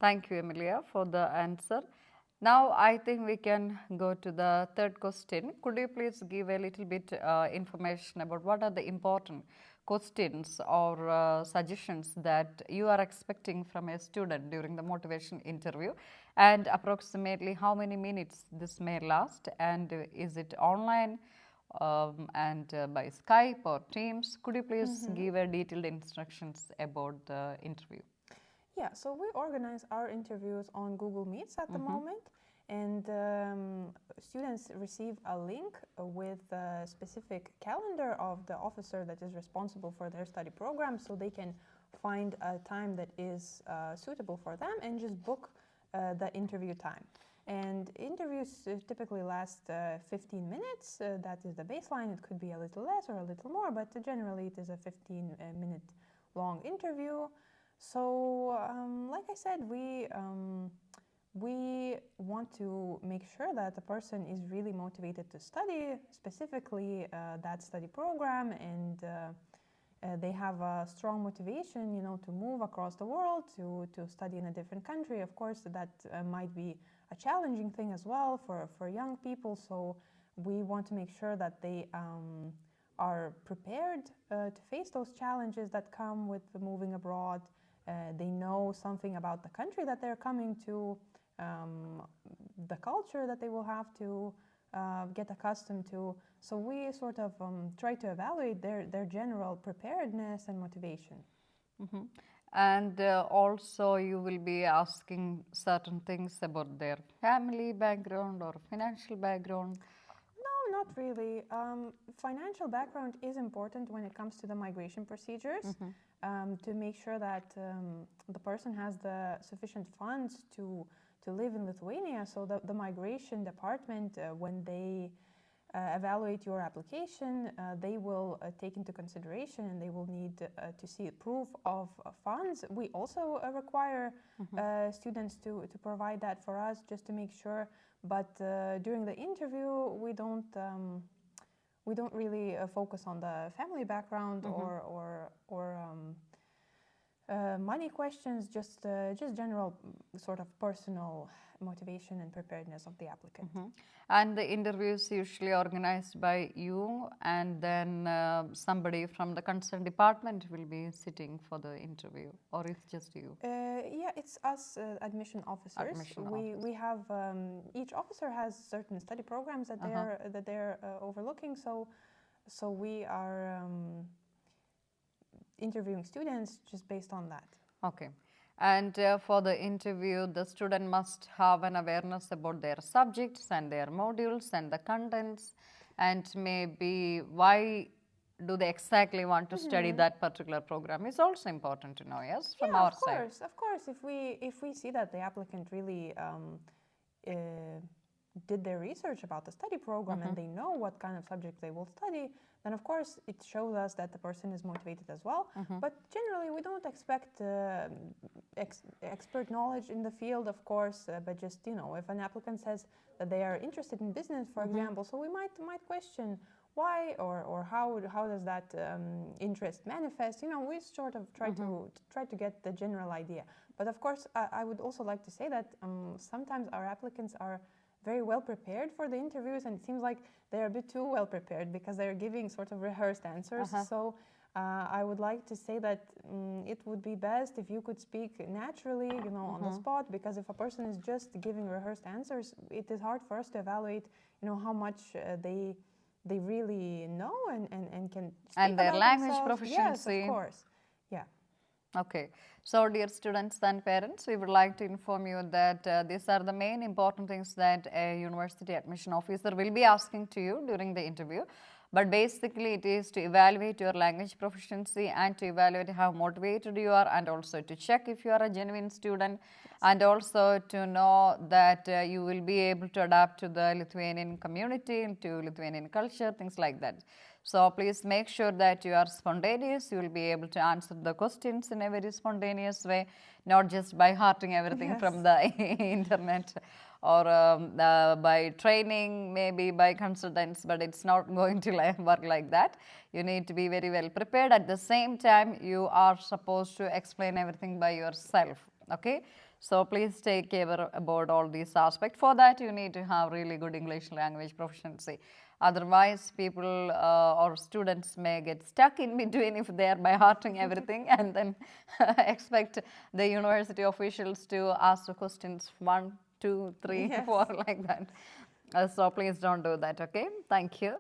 Thank you, Emilia, for the answer. Now, I think we can go to the third question. Could you please give a little bit information about what are the important questions or suggestions that you are expecting from a student during the motivation interview, and approximately how many minutes this may last, and is it online and by Skype or Teams? Could you please give a detailed instructions about the interview? Yeah, so we organize our interviews on Google Meets at the moment, and students receive a link with a specific calendar of the officer that is responsible for their study program, so they can find a time that is suitable for them and just book the interview time. And interviews typically last 15 minutes. That is the baseline. It could be a little less or a little more, but generally it is a 15-minute long interview. So, like I said, we want to make sure that the person is really motivated to study, specifically that study program, and they have a strong motivation, to move across the world, to study in a different country. Of course, that might be a challenging thing as well for young people. So we want to make sure that they are prepared to face those challenges that come with moving abroad. They know something about the country that they're coming to, the culture that they will have to get accustomed to. So we sort of try to evaluate their general preparedness and motivation. And also you will be asking certain things about their family background or financial background. No, not really. Financial background is important when it comes to the migration procedures, to make sure that the person has the sufficient funds to live in Lithuania. So the migration department, when they evaluate your application, they will take into consideration, and they will need to see proof of funds. We also require students to provide that for us, just to make sure. But during the interview, we don't really focus on the family background or money questions. Just general sort of personal motivation and preparedness of the applicant. And the interview is usually organized by you, and then somebody from the concerned department will be sitting for the interview, or it's just you? Yeah, it's us admission officers. We have each officer has certain study programs that they're overlooking. So we are interviewing students just based on that. Okay. And for the interview, the student must have an awareness about their subjects and their modules and the contents, and maybe why do they exactly want to study that particular program is also important to know, yes, from our side. Of course. If we see that the applicant really did their research about the study program and they know what kind of subject they will study, then of course it shows us that the person is motivated as well. But generally we don't expect expert knowledge in the field, of course, but just, if an applicant says that they are interested in business, for example, so we might question why or how does that interest manifest. We sort of try to get the general idea. But of course, I would also like to say that sometimes our applicants are very well prepared for the interviews, and it seems like they're a bit too well prepared because they're giving sort of rehearsed answers. So I would like to say that it would be best if you could speak naturally, on the spot, because if a person is just giving rehearsed answers, it is hard for us to evaluate, how much they really know and can speak and their about language themselves. proficiency. Yes, of course. Yeah. Okay. So, dear students and parents, we would like to inform you that these are the main important things that a university admission officer will be asking to you during the interview. But basically, it is to evaluate your language proficiency and to evaluate how motivated you are, and also to check if you are a genuine student, and also to know that you will be able to adapt to the Lithuanian community, to Lithuanian culture, things like that. So please make sure that you are spontaneous. You will be able to answer the questions in a very spontaneous way, not just by hearting everything from the internet or by training, maybe by consultants, but it's not going to work like that. You need to be very well prepared. At the same time, you are supposed to explain everything by yourself, okay? So please take care about all these aspects. For that, you need to have really good English language proficiency. Otherwise, people or students may get stuck in between if they are by hearting everything and then expect the university officials to ask the questions 1, 2, 3, Yes. 4 like that. So please don't do that, okay? Thank you.